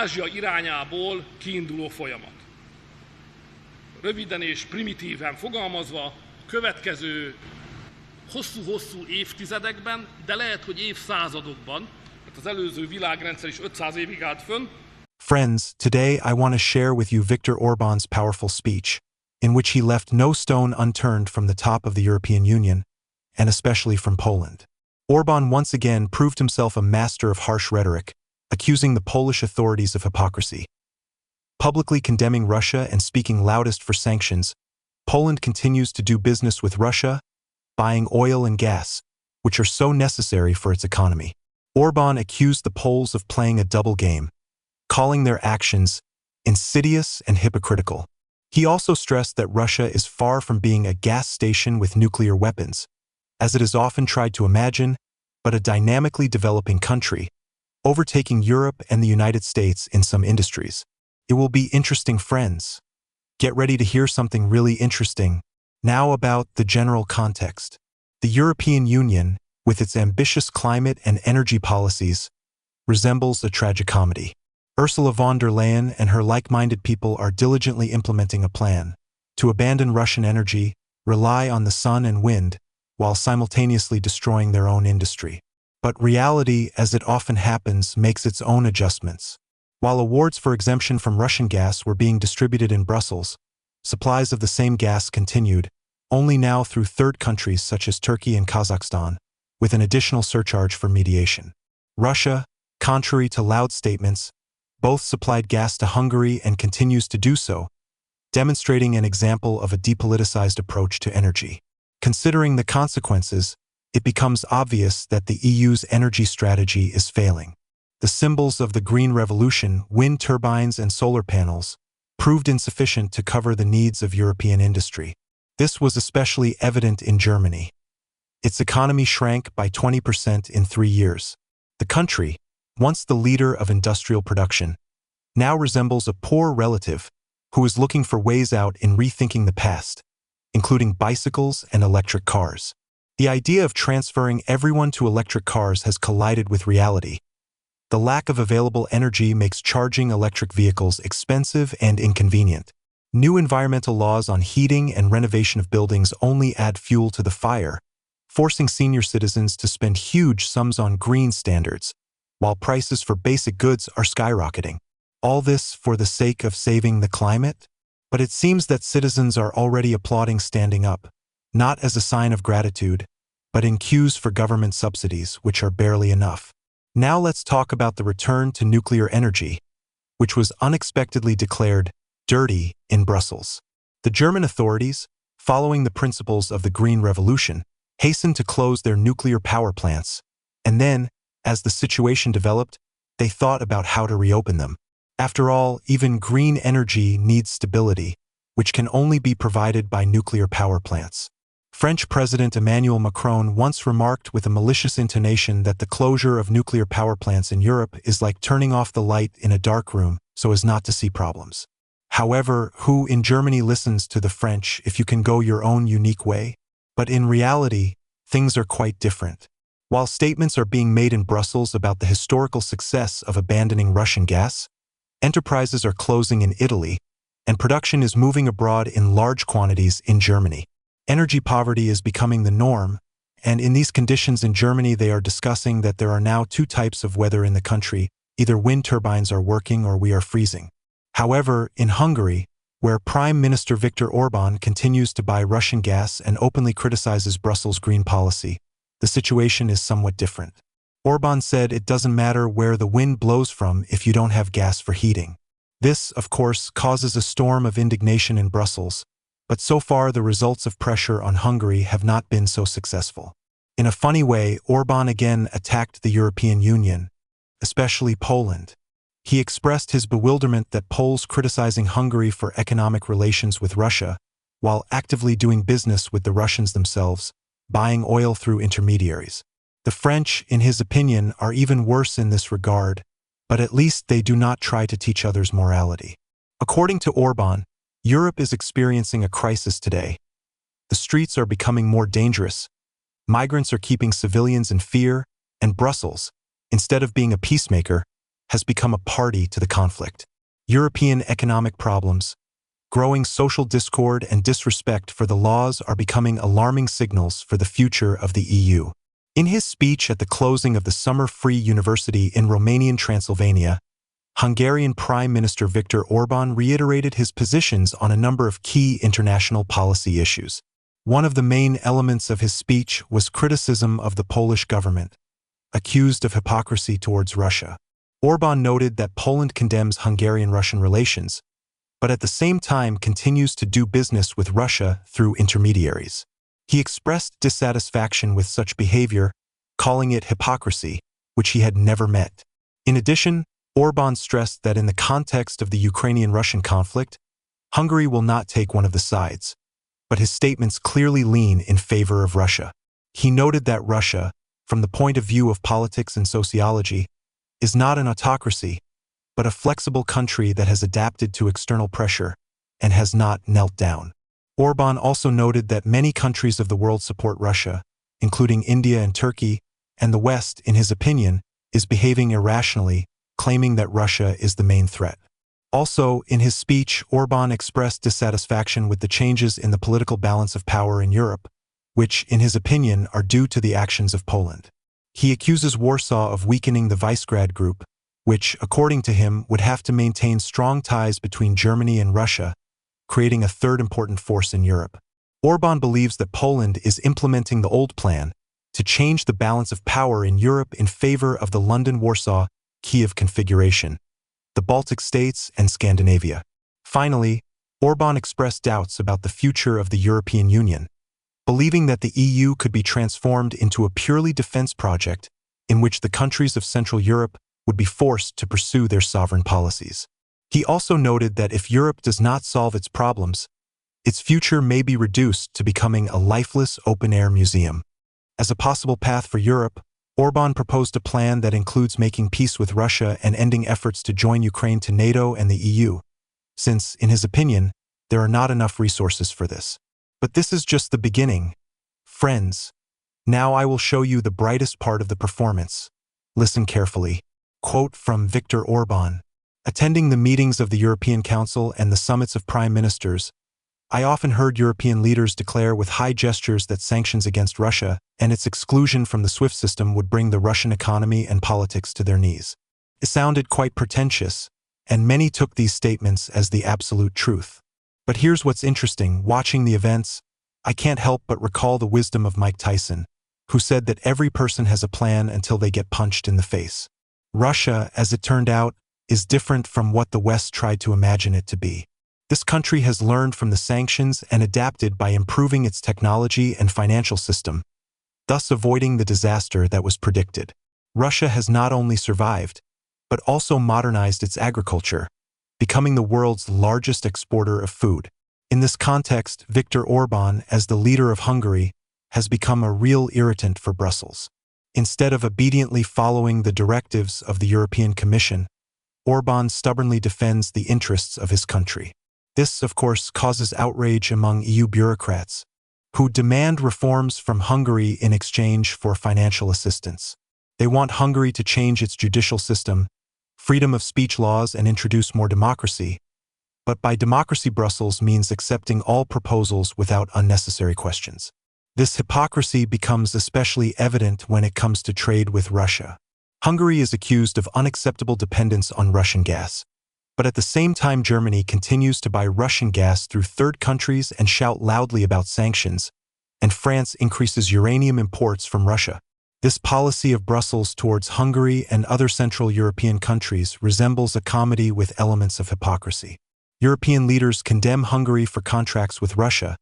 Ázsia irányából kiinduló folyamat. Röviden és primitíven fogalmazva, a következő hosszú-hosszú évtizedekben, de lehet, hogy évszázadokban, mert az előző világrendszer is 500 évig állt fönn. Friends, today I want to share with you Viktor Orban's powerful speech, in which he left no stone unturned from the top of the European Union, and especially from Poland. Orban once again proved himself a master of harsh rhetoric, accusing the Polish authorities of hypocrisy. Publicly condemning Russia and speaking loudest for sanctions, Poland continues to do business with Russia, buying oil and gas, which are so necessary for its economy. Orban accused the Poles of playing a double game, calling their actions insidious and hypocritical. He also stressed that Russia is far from being a gas station with nuclear weapons, as it is often tried to imagine, but a dynamically developing country, overtaking Europe and the United States in some industries. It will be interesting, friends. Get ready to hear something really interesting. Now about the general context. The European Union, with its ambitious climate and energy policies, resembles a tragicomedy. Ursula von der Leyen and her like-minded people are diligently implementing a plan to abandon Russian energy, rely on the sun and wind, while simultaneously destroying their own industry. But reality, as it often happens, makes its own adjustments. While awards for exemption from Russian gas were being distributed in Brussels, supplies of the same gas continued, only now through third countries such as Turkey and Kazakhstan, with an additional surcharge for mediation. Russia, contrary to loud statements, both supplied gas to Hungary and continues to do so, demonstrating an example of a depoliticized approach to energy. Considering the consequences, it becomes obvious that the EU's energy strategy is failing. The symbols of the Green Revolution, wind turbines and solar panels, proved insufficient to cover the needs of European industry. This was especially evident in Germany. Its economy shrank by 20% in 3 years. The country, once the leader of industrial production, now resembles a poor relative who is looking for ways out in rethinking the past, including bicycles and electric cars. The idea of transferring everyone to electric cars has collided with reality. The lack of available energy makes charging electric vehicles expensive and inconvenient. New environmental laws on heating and renovation of buildings only add fuel to the fire, forcing senior citizens to spend huge sums on green standards, while prices for basic goods are skyrocketing. All this for the sake of saving the climate? But it seems that citizens are already applauding standing up, not as a sign of gratitude, but in queues for government subsidies, which are barely enough. Now let's talk about the return to nuclear energy, which was unexpectedly declared dirty in Brussels. The German authorities, following the principles of the Green Revolution, hastened to close their nuclear power plants, and then, as the situation developed, they thought about how to reopen them. After all, even green energy needs stability, which can only be provided by nuclear power plants. French President Emmanuel Macron once remarked with a malicious intonation that the closure of nuclear power plants in Europe is like turning off the light in a dark room so as not to see problems. However, who in Germany listens to the French if you can go your own unique way? But in reality, things are quite different. While statements are being made in Brussels about the historical success of abandoning Russian gas, enterprises are closing in Italy, and production is moving abroad in large quantities in Germany. Energy poverty is becoming the norm, and in these conditions in Germany they are discussing that there are now 2 types of weather in the country, either wind turbines are working or we are freezing. However, in Hungary, where Prime Minister Viktor Orban continues to buy Russian gas and openly criticizes Brussels' green policy, the situation is somewhat different. Orban said it doesn't matter where the wind blows from if you don't have gas for heating. This, of course, causes a storm of indignation in Brussels, but so far the results of pressure on Hungary have not been so successful. In a funny way, Orban again attacked the European Union, especially Poland. He expressed his bewilderment that Poles criticizing Hungary for economic relations with Russia, while actively doing business with the Russians themselves, buying oil through intermediaries. The French, in his opinion, are even worse in this regard, but at least they do not try to teach others morality. According to Orban, Europe is experiencing a crisis today. The streets are becoming more dangerous, migrants are keeping civilians in fear, and Brussels, instead of being a peacemaker, has become a party to the conflict. European economic problems, growing social discord and disrespect for the laws are becoming alarming signals for the future of the EU. In his speech at the closing of the Summer Free University in Romanian Transylvania, Hungarian Prime Minister Viktor Orban reiterated his positions on a number of key international policy issues. One of the main elements of his speech was criticism of the Polish government, accused of hypocrisy towards Russia. Orban noted that Poland condemns Hungarian-Russian relations, but at the same time continues to do business with Russia through intermediaries. He expressed dissatisfaction with such behavior, calling it hypocrisy, which he had never met. In addition, Orban stressed that in the context of the Ukrainian-Russian conflict, Hungary will not take one of the sides, but his statements clearly lean in favor of Russia. He noted that Russia, from the point of view of politics and sociology, is not an autocracy, but a flexible country that has adapted to external pressure and has not knelt down. Orban also noted that many countries of the world support Russia, including India and Turkey, and the West, in his opinion, is behaving irrationally, claiming that Russia is the main threat. Also, in his speech, Orban expressed dissatisfaction with the changes in the political balance of power in Europe, which, in his opinion, are due to the actions of Poland. He accuses Warsaw of weakening the Visegrad Group, which, according to him, would have to maintain strong ties between Germany and Russia, creating a third important force in Europe. Orban believes that Poland is implementing the old plan to change the balance of power in Europe in favor of the London-Warsaw-Kiev configuration, the Baltic states, and Scandinavia. Finally, Orban expressed doubts about the future of the European Union, believing that the EU could be transformed into a purely defense project in which the countries of Central Europe would be forced to pursue their sovereign policies. He also noted that if Europe does not solve its problems, its future may be reduced to becoming a lifeless open-air museum. As a possible path for Europe, Orban proposed a plan that includes making peace with Russia and ending efforts to join Ukraine to NATO and the EU, since, in his opinion, there are not enough resources for this. But this is just the beginning. Friends, now I will show you the brightest part of the performance. Listen carefully. Quote from Viktor Orban. Attending the meetings of the European Council and the summits of prime ministers, I often heard European leaders declare with high gestures that sanctions against Russia and its exclusion from the SWIFT system would bring the Russian economy and politics to their knees. It sounded quite pretentious, and many took these statements as the absolute truth. But here's what's interesting: watching the events, I can't help but recall the wisdom of Mike Tyson, who said that every person has a plan until they get punched in the face. Russia, as it turned out, is different from what the West tried to imagine it to be. This country has learned from the sanctions and adapted by improving its technology and financial system, thus avoiding the disaster that was predicted. Russia has not only survived, but also modernized its agriculture, becoming the world's largest exporter of food. In this context, Viktor Orban, as the leader of Hungary, has become a real irritant for Brussels. Instead of obediently following the directives of the European Commission, Orban stubbornly defends the interests of his country. This, of course, causes outrage among EU bureaucrats, who demand reforms from Hungary in exchange for financial assistance. They want Hungary to change its judicial system, freedom of speech laws, and introduce more democracy. But by democracy, Brussels means accepting all proposals without unnecessary questions. This hypocrisy becomes especially evident when it comes to trade with Russia. Hungary is accused of unacceptable dependence on Russian gas. But at the same time, Germany continues to buy Russian gas through third countries and shout loudly about sanctions, and France increases uranium imports from Russia. This policy of Brussels towards Hungary and other Central European countries resembles a comedy with elements of hypocrisy. European leaders condemn Hungary for contracts with Russia,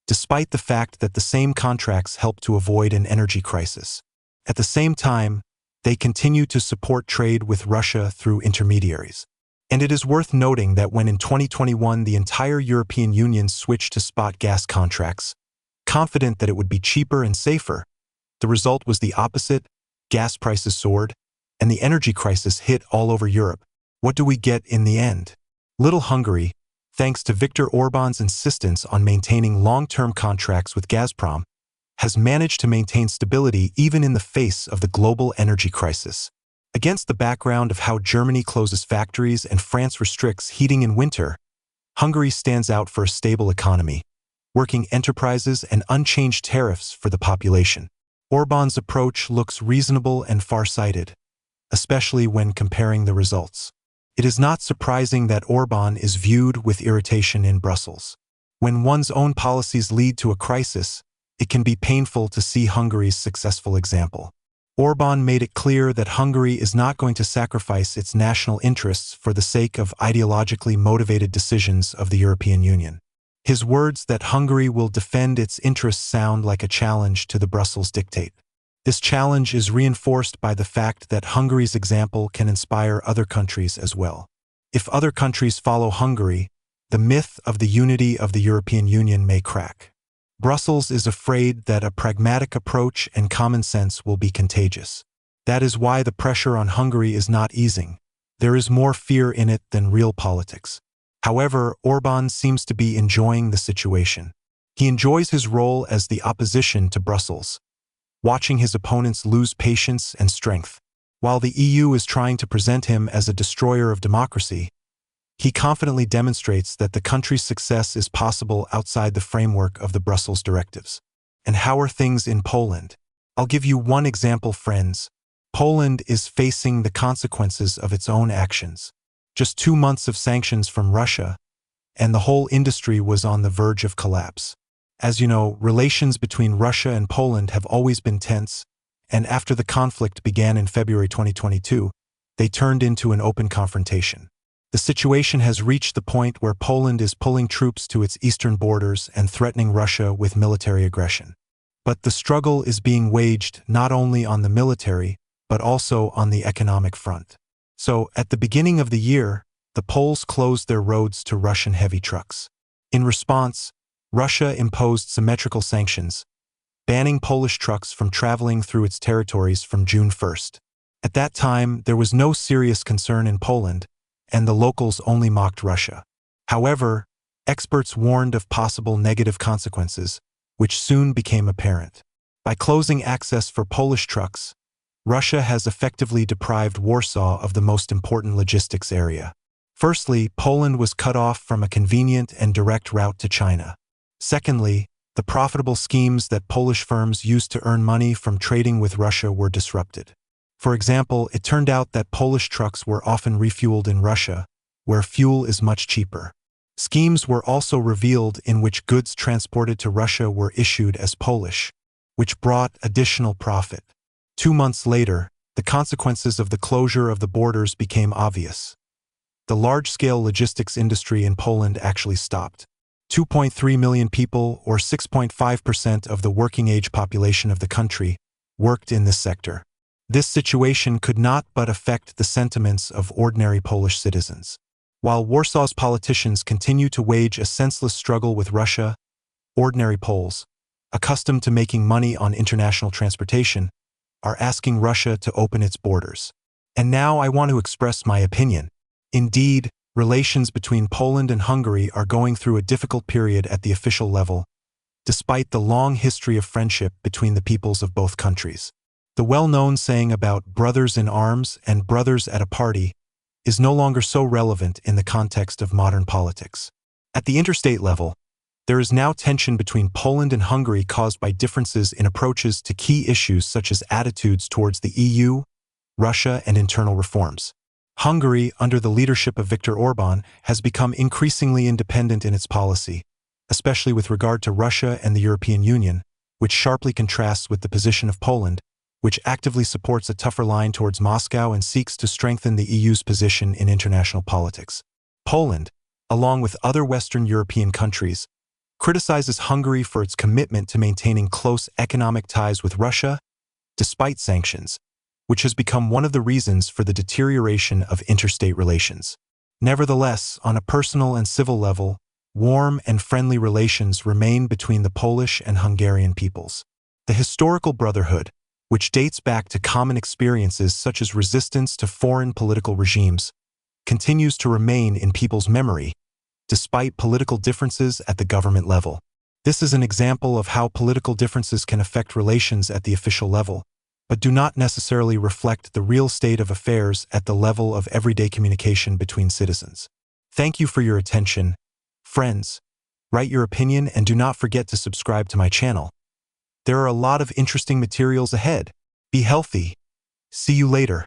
despite the fact that the same contracts help to avoid an energy crisis. At the same time, they continue to support trade with Russia through intermediaries. And it is worth noting that when in 2021 the entire European Union switched to spot gas contracts, confident that it would be cheaper and safer, the result was the opposite: gas prices soared, and the energy crisis hit all over Europe. What do we get in the end? Little Hungary, thanks to Viktor Orban's insistence on maintaining long-term contracts with Gazprom, has managed to maintain stability even in the face of the global energy crisis. Against the background of how Germany closes factories and France restricts heating in winter, Hungary stands out for a stable economy, working enterprises and unchanged tariffs for the population. Orban's approach looks reasonable and far-sighted, especially when comparing the results. It is not surprising that Orban is viewed with irritation in Brussels. When one's own policies lead to a crisis, it can be painful to see Hungary's successful example. Orban made it clear that Hungary is not going to sacrifice its national interests for the sake of ideologically motivated decisions of the European Union. His words that Hungary will defend its interests sound like a challenge to the Brussels dictate. This challenge is reinforced by the fact that Hungary's example can inspire other countries as well. If other countries follow Hungary, the myth of the unity of the European Union may crack. Brussels is afraid that a pragmatic approach and common sense will be contagious. That is why the pressure on Hungary is not easing. There is more fear in it than real politics. However, Orban seems to be enjoying the situation. He enjoys his role as the opposition to Brussels, watching his opponents lose patience and strength. While the EU is trying to present him as a destroyer of democracy, he confidently demonstrates that the country's success is possible outside the framework of the Brussels directives. And how are things in Poland? I'll give you one example, friends. Poland is facing the consequences of its own actions. Just 2 months of sanctions from Russia, and the whole industry was on the verge of collapse. As you know, relations between Russia and Poland have always been tense, and after the conflict began in February 2022, they turned into an open confrontation. The situation has reached the point where Poland is pulling troops to its eastern borders and threatening Russia with military aggression. But the struggle is being waged not only on the military, but also on the economic front. So, at the beginning of the year, the Poles closed their roads to Russian heavy trucks. In response, Russia imposed symmetrical sanctions, banning Polish trucks from traveling through its territories from June 1st. At that time, there was no serious concern in Poland, and the locals only mocked Russia. However, experts warned of possible negative consequences, which soon became apparent. By closing access for Polish trucks, Russia has effectively deprived Warsaw of the most important logistics area. Firstly, Poland was cut off from a convenient and direct route to China. Secondly, the profitable schemes that Polish firms used to earn money from trading with Russia were disrupted. For example, it turned out that Polish trucks were often refueled in Russia, where fuel is much cheaper. Schemes were also revealed in which goods transported to Russia were issued as Polish, which brought additional profit. 2 months later, the consequences of the closure of the borders became obvious. The large-scale logistics industry in Poland actually stopped. 2.3 million people, or 6.5% of the working-age population of the country, worked in this sector. This situation could not but affect the sentiments of ordinary Polish citizens. While Warsaw's politicians continue to wage a senseless struggle with Russia, ordinary Poles, accustomed to making money on international transportation, are asking Russia to open its borders. And now I want to express my opinion. Indeed, relations between Poland and Hungary are going through a difficult period at the official level, despite the long history of friendship between the peoples of both countries. The well-known saying about brothers in arms and brothers at a party is no longer so relevant in the context of modern politics. At the interstate level, there is now tension between Poland and Hungary caused by differences in approaches to key issues such as attitudes towards the EU, Russia, and internal reforms. Hungary, under the leadership of Viktor Orban, has become increasingly independent in its policy, especially with regard to Russia and the European Union, which sharply contrasts with the position of Poland, which actively supports a tougher line towards Moscow and seeks to strengthen the EU's position in international politics. Poland, along with other Western European countries, criticizes Hungary for its commitment to maintaining close economic ties with Russia, despite sanctions, which has become one of the reasons for the deterioration of interstate relations. Nevertheless, on a personal and civil level, warm and friendly relations remain between the Polish and Hungarian peoples. The historical brotherhood, which dates back to common experiences such as resistance to foreign political regimes, continues to remain in people's memory, despite political differences at the government level. This is an example of how political differences can affect relations at the official level, but do not necessarily reflect the real state of affairs at the level of everyday communication between citizens. Thank you for your attention. Friends, write your opinion and do not forget to subscribe to my channel. There are a lot of interesting materials ahead. Be healthy. See you later.